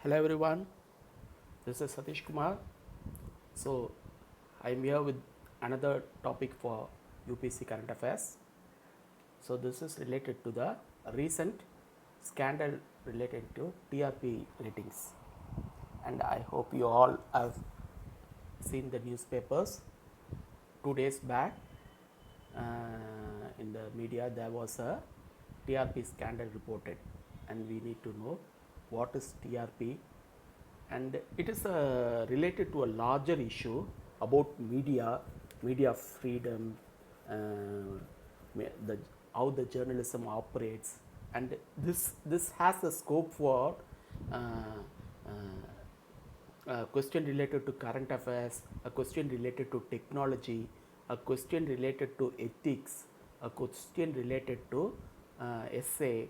Hello everyone, this is Satish Kumar. So I am here with another topic for UPC current affairs. So this is related to the recent scandal related to TRP ratings, and I hope you all have seen the newspapers. 2 days back in the media there was a TRP scandal reported, and we need to know what is TRP, and it is related to a larger issue about media freedom, the how the journalism operates, and this has a scope for uh, a question related to current affairs, a question related to technology, a question related to ethics, a question related to essay,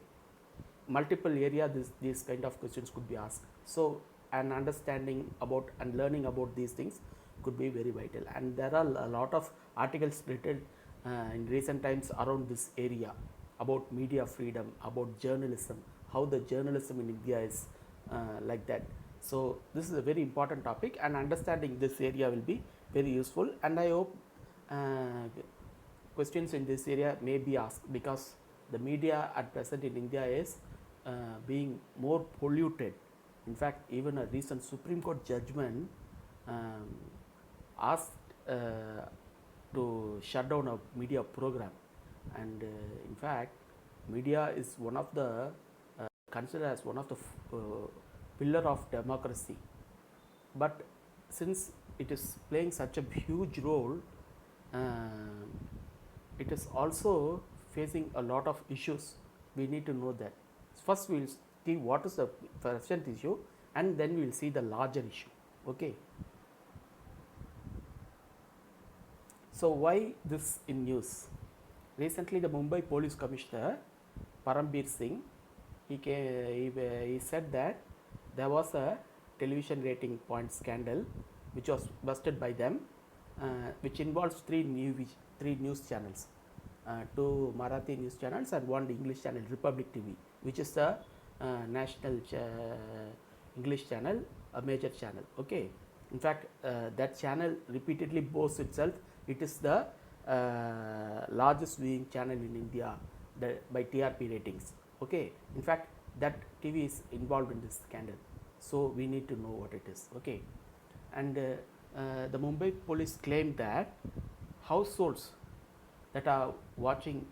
multiple area these kind of questions could be asked. So an understanding about and learning about these things could be very vital, and there are a lot of articles written in recent times around this area about media freedom, about journalism, how the journalism in India is like that. So this is a very important topic, and understanding this area will be very useful, and I hope questions in this area may be asked, because the media at present in India is being more polluted. In fact, even a recent Supreme Court judgment um, asked to shut down a media program, and in fact, media is one of the considered as one of the pillar of democracy. But since it is playing such a huge role, um, it is also facing a lot of issues. We need to know that. First, we will see what is the present issue, and then we will see the larger issue. Okay. So why this in news? Recently, the Mumbai Police Commissioner Parambir Singh, he said that there was a television rating point scandal which was busted by them, which involves three news channels, two Marathi news channels and one English channel, Republic TV, which is the national English channel, a major channel. Okay. In fact, that channel repeatedly boasts itself it is the largest viewing channel in India by TRP ratings. Okay. In fact, that TV is involved in this scandal, so we need to know what it is. Okay. And the Mumbai police claimed that households that are watching,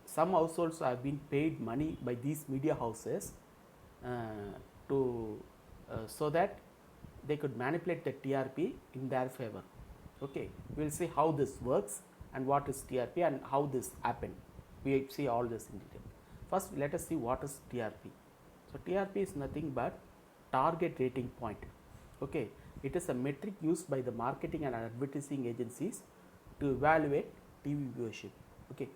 some households have been paid money by these media houses to so that they could manipulate the TRP in their favor. Okay, we will see how this works and what is TRP and how this happened. We see all this in detail. First, let us see what is TRP. So TRP is nothing but target rating point. Okay, it is a metric used by the marketing and advertising agencies to evaluate TV viewership. Okay,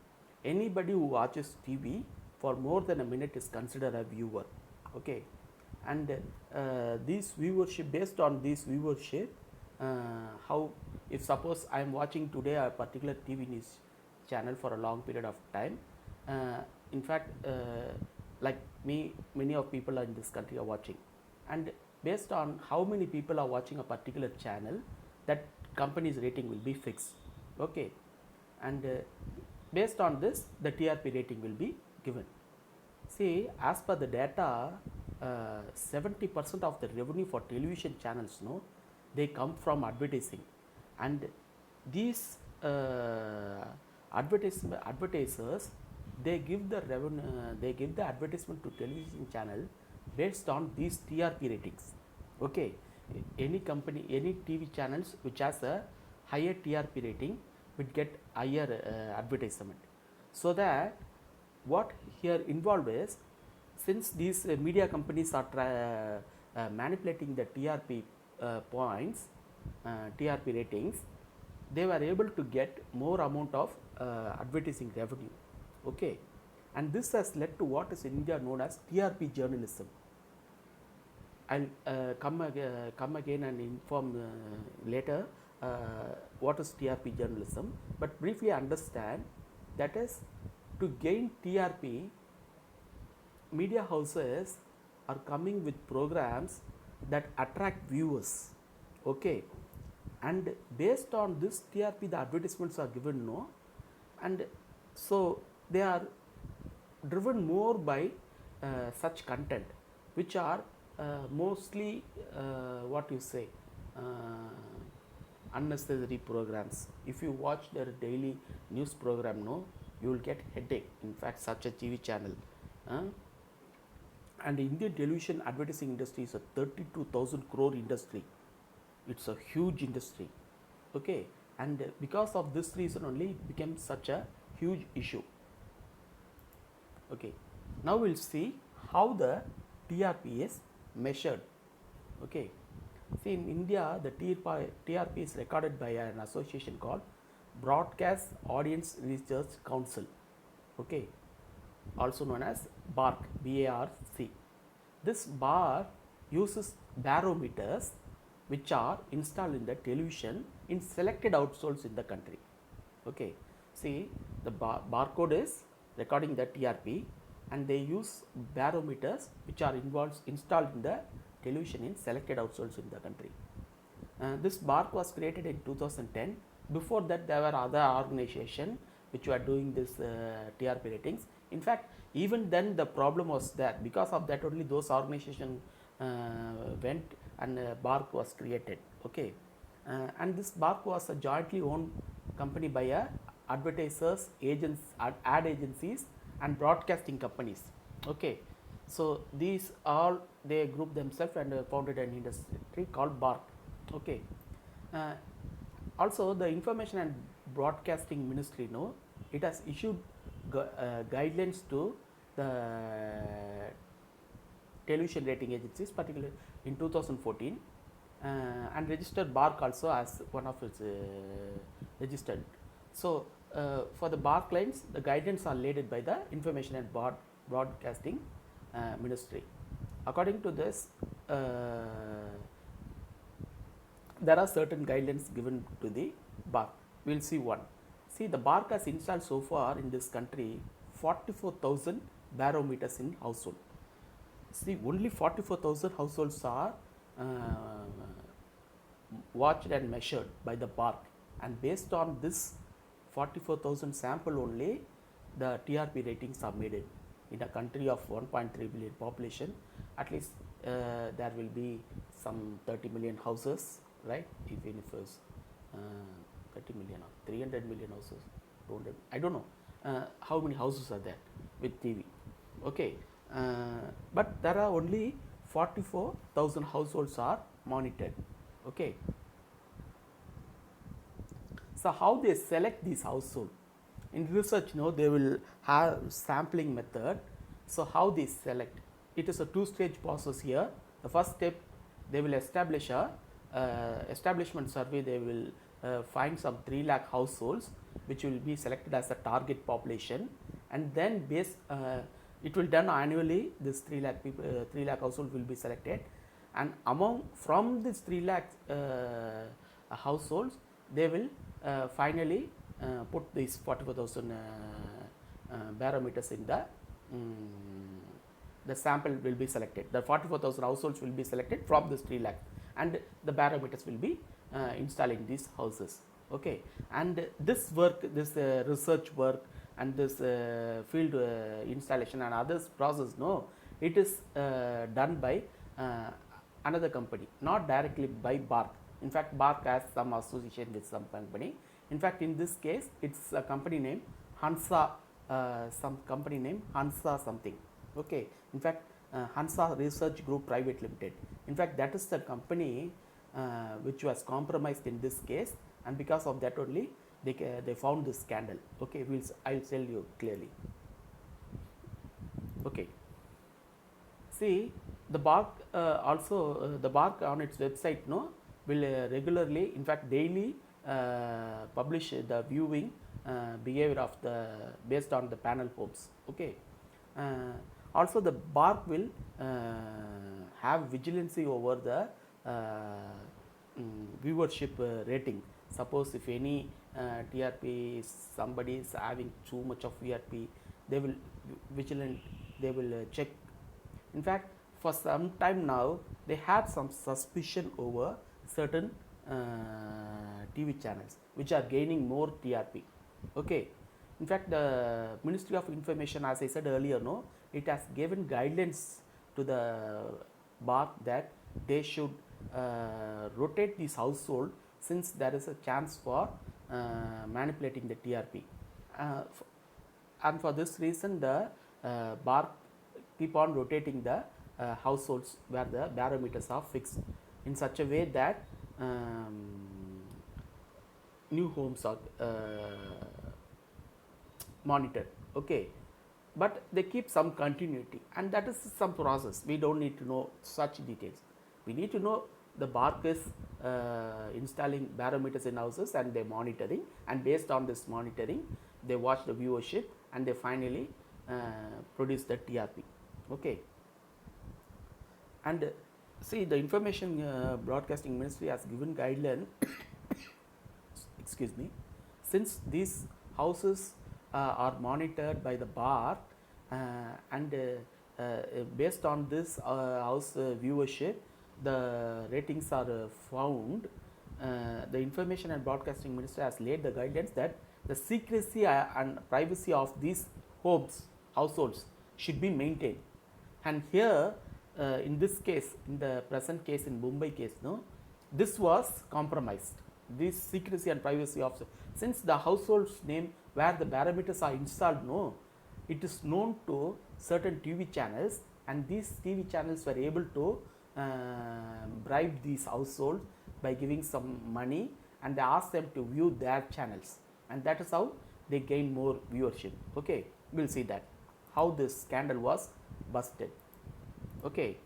anybody who watches TV for more than a minute is considered a viewer. Okay, and this viewership, based on this viewership, how, if suppose I am watching today a particular TV news channel for a long period of time, in fact, like me, many of people in this country are watching, and based on how many people are watching a particular channel, that company's rating will be fixed. Okay, and based on this the TRP rating will be given. See, as per the data, 70% of the revenue for television channels, no, they come from advertising, and these advertisers, they give the revenue, they give the advertisement to television channel based on these TRP ratings. Okay, any company, any TV channels which has a higher TRP rating will get higher advertisement. So that what here involved is, since these media companies are manipulating the TRP points, TRP ratings, they were able to get more amount of advertising revenue. Okay, and this has led to what is in India known as TRP journalism. I'll come again and inform later what is TRP journalism, but briefly understand that is, to gain TRP, media houses are coming with programs that attract viewers, okay, and based on this TRP the advertisements are given, no, and so they are driven more by such content which are mostly what you say, unnecessary programs. If you watch their daily news program, no, you will get headache. In fact, such a TV channel. And the Indian television advertising industry is a 32,000 crore industry. It's a huge industry, okay, and because of this reason only it became such a huge issue, okay. Now we'll see how the TRP is measured, okay. See, in India the TRP is recorded by an association called Broadcast Audience Research Council, okay, also known as BARC, B-A-R-C. This bar uses barometers which are installed in the television in selected households in the country, okay. See, the barcode is recording the TRP and they use barometers which are installed in the television in selected households in the country. This BARC was created in 2010. Before that there were other organizations which were doing this TRP ratings. In fact, even then the problem was that because of that only those organizations went and BARC was created, okay. And this BARC was a jointly owned company by advertisers, agents, ad agencies and broadcasting companies, okay. So these all they group themselves and founded an industry called BARC, okay. Also the Information and Broadcasting Ministry, no, it has issued guidelines to the television rating agencies, particularly in 2014, and registered BARC also as one of its registered. So for the BARC lines, the guidelines are laid by the Information and Broadcasting Ministry. According to this, there are certain guidelines given to the BARC. We will see one. See, the BARC has installed so far in this country 44,000 barometers in household. See, only 44,000 households are watched and measured by the BARC, and based on this 44,000 sample only, the TRP ratings are made in a country of 1.3 billion population. At least there will be some 30 million houses, right? Even if it's 30 million or 300 million houses, 200, I don't know how many houses are there with TV, okay. But there are only 44,000 households are monitored, okay. So how they select these households? In research, they will have sampling method. So how they select? It is a two-stage process here. The first step, they will establish a establishment survey. They will find some 3 lakh households which will be selected as a target population, and then it will done annually. This 3 lakh people, 3 lakh households will be selected, and from this 3 lakh households, they will finally put these 44,000 barometers in the sample will be selected. The 44,000 households will be selected from this 3 lakh, and the barometers will be installed in these houses, okay. And this work, this research work and this field installation and others process, it is done by another company, not directly by BARC. In fact, BARC has some association with some company. In fact, in this case, it's a company name Hansa, some company name Hansa something, okay. In fact, Hansa Research Group Private Limited. In fact, that is the company which was compromised in this case, and because of that only they found this scandal, okay. I'll tell you clearly, okay. See, the BARC also the BARC on its website will regularly, in fact daily, publish the viewing behavior of the based on the panel homes, okay. Also the BARC will have vigilancy over the viewership rating. Suppose if any TRP, somebody is having too much of VRP, they will vigilant, they will check. In fact, for some time now they had some suspicion over certain TV channels which are gaining more TRP. Okay. In fact, the Ministry of Information, as I said earlier, no, it has given guidelines to the bar that they should rotate this household since there is a chance for manipulating the TRP. And for this reason, the bar keep on rotating the households where the barometers are fixed in such a way that new homes are monitored. Okay, but they keep some continuity, and that is some process. We don't need to know such details. We need to know the BARC is installing barometers in houses and they're monitoring, and based on this monitoring they watch the viewership and they finally produce the TRP. Okay, and see, the Information Broadcasting Ministry has given guideline excuse me, since these houses are monitored by the bar and based on this house viewership the ratings are found, the Information and Broadcasting Ministry has laid the guidelines that the secrecy and privacy of these homes, households should be maintained. And here in this case, in the present case, in Mumbai case, no, this was compromised. This secrecy and privacy of, since the household's name where the barometers are installed, no, it is known to certain TV channels, and these TV channels were able to bribe these households by giving some money, and they ask them to view their channels, and that is how they gain more viewership. Okay, we'll see that how this scandal was busted. Okay,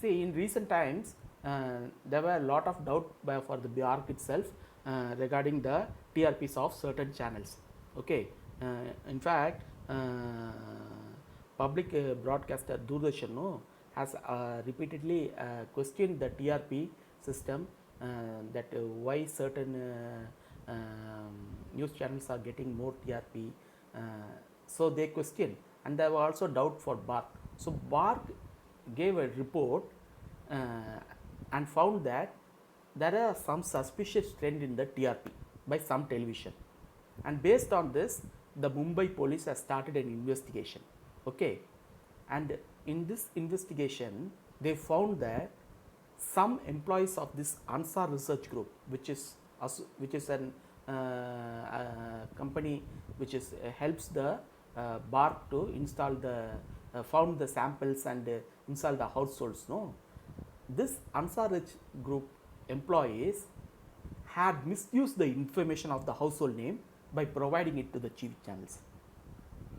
see, in recent times there were a lot of doubt for the BARC itself regarding the TRPs of certain channels. Okay, in fact public broadcaster Doordarshan, no, has repeatedly questioned the TRP system, that why certain news channels are getting more TRP. So they question, and there were also doubt for BARC. So BARC gave a report and found that there are some suspicious trend in the TRP by some television, and based on this the Mumbai police has started an investigation. Okay, and in this investigation they found that some employees of this Ansar Research Group, which is an company which is helps the BARC to install the found the samples and install the households, no, this Ansar Research Group employees had misused the information of the household name by providing it to the TV channels.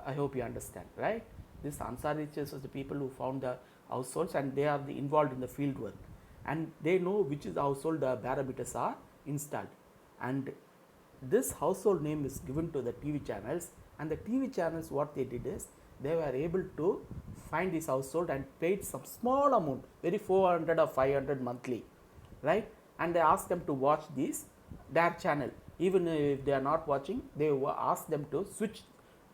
I hope you understand, right? This Ansar Research is the people who found the households, and they are involved in the field work, and they know which is the household the barometers are installed, and this household name is given to the TV channels, and the TV channels, what they did is they were able to find this household and paid some small amount, very 400 or 500 monthly, right? And they asked them to watch this their channel. Even if they are not watching, they ask them to switch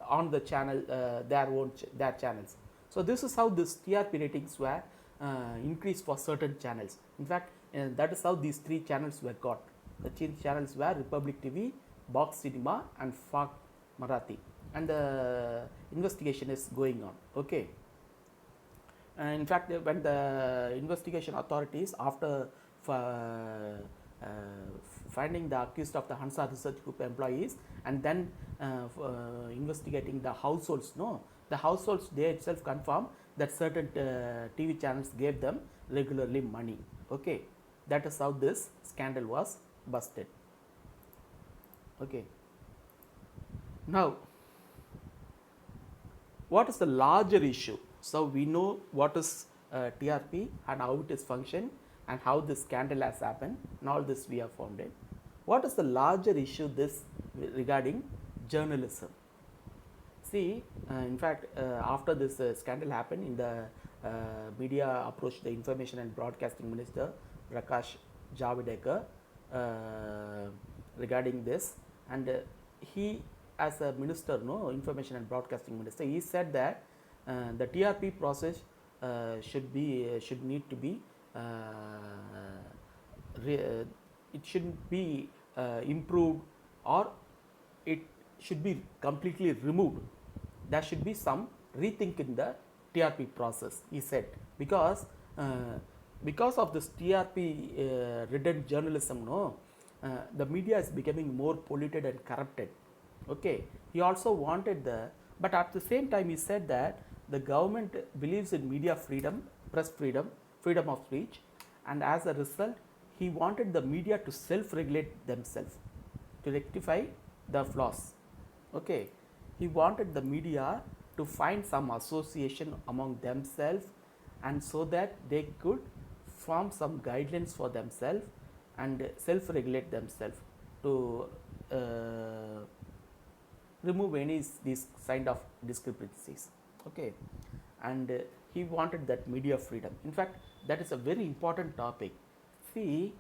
on the channel, their channels. So this is how this TRP ratings were increased for certain channels. In fact, that is how these three channels were got. The three channels were Republic TV, Box Cinema, and Fak Marathi, and the investigation is going on. Okay. In fact, when the investigation authorities, after finding the accused of the Hansa Research Group employees, and then investigating the households, no, the households, they itself confirm that certain TV channels gave them regularly money. Okay, that is how this scandal was busted. Okay, now what is the larger issue? So we know what is TRP and how it is function and how this scandal has happened, and all this we have found it. What is the larger issue this regarding journalism? See, in fact, after this scandal happened, in the media approached the Information and Broadcasting Minister Prakash Javadekar regarding this, and he, as a minister, no, Information and Broadcasting Minister, he said that the TRP process should need to be it shouldn't be improved, or it should be completely removed. There should be some rethink in the TRP process, he said, because uh, because of this TRP ridden journalism, no, the media is becoming more polluted and corrupted. Okay, he also wanted but at the same time he said that the government believes in media freedom, press freedom, freedom of speech, and as a result, he wanted the media to self-regulate themselves to rectify the flaws. Okay, he wanted the media to find some association among themselves, and so that they could form some guidelines for themselves and self-regulate themselves to uh, remove any these kind of discrepancies. Okay, and he wanted that media freedom. In fact, that is a very important topic. See,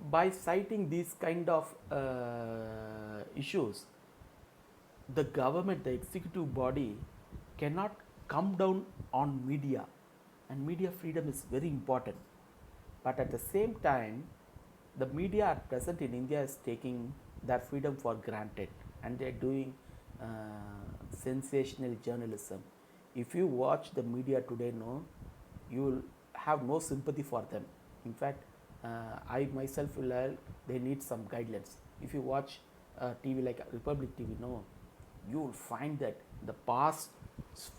by citing these kind of issues, the government, the executive body, cannot come down on media, and media freedom is very important. But at the same time, the media at present in India is taking that freedom for granted, and they are doing uh, sensational journalism. If you watch the media today, no, you will have no sympathy for them. In fact, I myself will they need some guidelines. If you watch TV like Republic TV, no, you will find that the past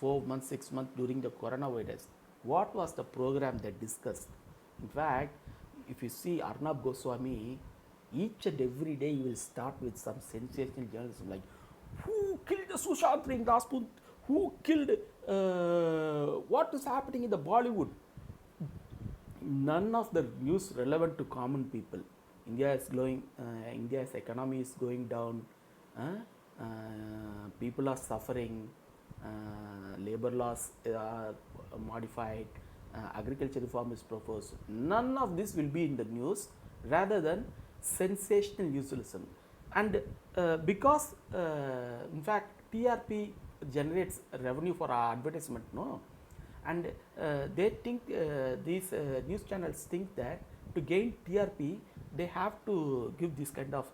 4 months, 6 months during the coronavirus, what was the program they discussed? In fact, if you see Arnab Goswami, each and every day you will start with some sensational journalism like who killed Sushant Singh Rajput, who killed, what is happening in the Bollywood. None of the news relevant to common people. India's economy is going down, people are suffering, labor laws are modified, agriculture reform is proposed. None of this will be in the news, rather than sensational journalism. And because in fact TRP generates revenue for our advertisement, no, and they think these news channels think that to gain TRP they have to give this kind of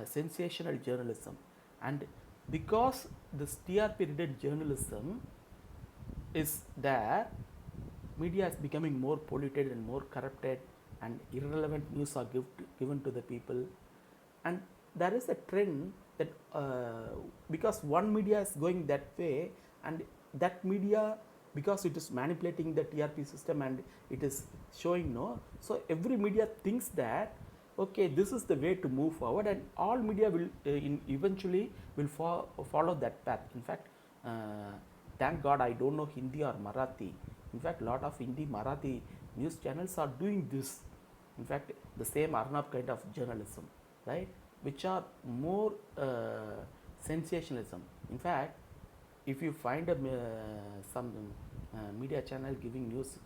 sensational journalism. And because this TRP ridden journalism is there, media is becoming more polluted and more corrupted, and irrelevant news are given to the people. And there is a trend that because one media is going that way, and that media, because it is manipulating the TRP system and it is showing, no, so every media thinks that okay, this is the way to move forward, and all media will eventually will follow that path. In fact, thank God I don't know Hindi or Marathi. In fact, lot of Hindi, Marathi news channels are doing this. In fact, the same Arnab kind of journalism, right, which are more sensationalism. In fact, if you find some media channel giving news,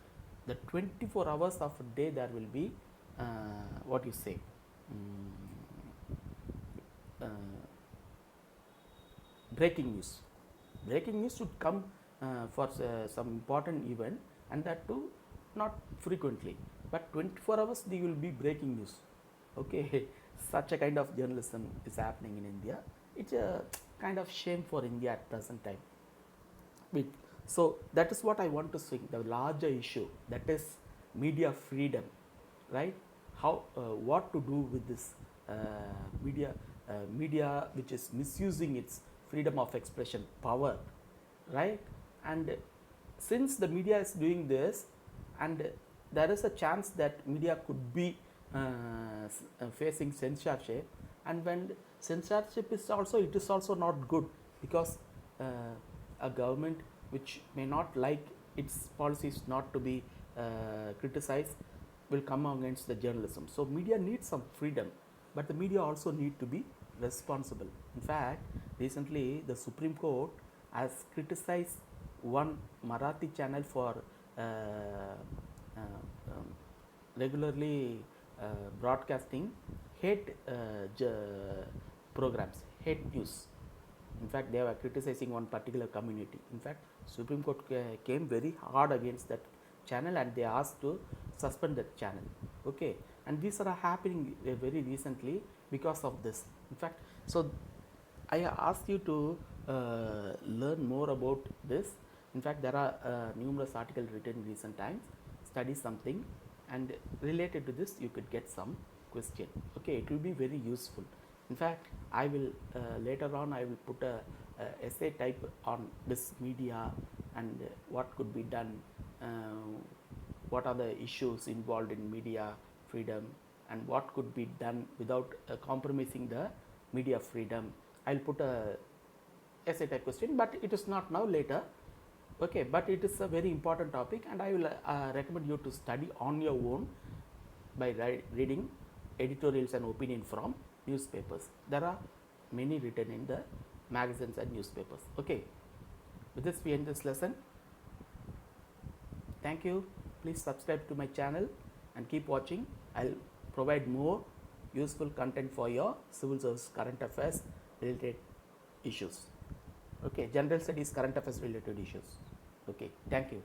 the 24 hours of a day there will be what you say, uh, breaking news. Breaking news should come for some important event, and that too not frequently, but 24 hours they will be breaking news. Okay, such a kind of journalism is happening in India. It's a kind of shame for India at present time. So that is what I want to swing, the larger issue, that is media freedom, right? How, what to do with this uh, media which is misusing its freedom of expression power, right? And since the media is doing this, and there is a chance that media could be facing censorship, and when censorship is also, it is also not good, because a government which may not like its policies not to be criticized will come against the journalism. So media needs some freedom, but the media also need to be responsible. In fact, recently the Supreme Court has criticized one Marathi channel for regularly broadcasting hate programs, hate news. In fact, they were criticizing one particular community. In fact, Supreme Court came very hard against that channel, and they asked to suspend that channel. Okay, and these are happening very recently because of this. In fact, so I ask you to learn more about this. In fact, there are numerous articles written in recent times. Study something, and related to this, you could get some question. Okay, it will be very useful. In fact, I will later on I will put a essay type on this media and what could be done, what are the issues involved in media freedom, and what could be done without compromising the media freedom. I'll put a essay type question, but it is not now, later. Okay, but it is a very important topic, and I will recommend you to study on your own by reading editorials and opinion from newspapers. There are many written in the magazines and newspapers. Okay, with this we end this lesson. Thank you. Please subscribe to my channel and keep watching. I'll provide more useful content for your civil service current affairs related issues. Okay, general studies current affairs related issues. Okay, thank you.